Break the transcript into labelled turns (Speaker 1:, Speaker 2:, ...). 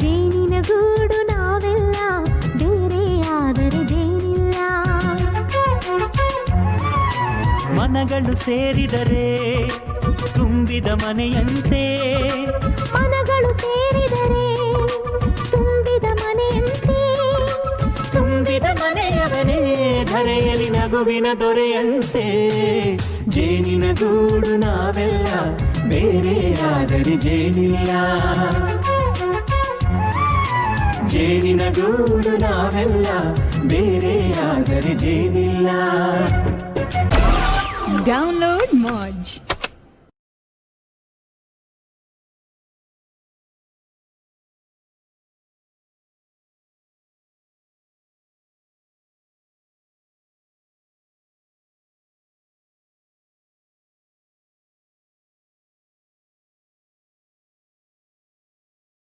Speaker 1: ಜೇನಿನ ಗೂಡು ನಾವೆಲ್ಲ, ಬೇರೆ ಆದರೆ ಜೇನಿಲ್ಲ.
Speaker 2: ಮನಗಳು ಸೇರಿದರೆ ತುಂಬಿದ ಮನೆಯಂತೆ,
Speaker 1: ಮನಗಳು ಸೇರಿದರೆ ತುಂಬಿದ ಮನೆಯಂತೆ,
Speaker 2: ತುಂಬಿದ ಮನೆಯವನೇ ಧರೆಯಲಿ ನಗುವಿನ ದೊರೆಯಂತೆ. ಜೇನಿನ ಗೂಡು ನಾವೆಲ್ಲ, ಬೇರೆ ಆದರೆ ಜೇನಿಲ್ಲ. ಜೇನಿನ ಗೂಡು ನಾವೆಲ್ಲ, ಬೇರೆ ಆದರೆ ಜೇನಿಲ್ಲ.
Speaker 3: Download Moj.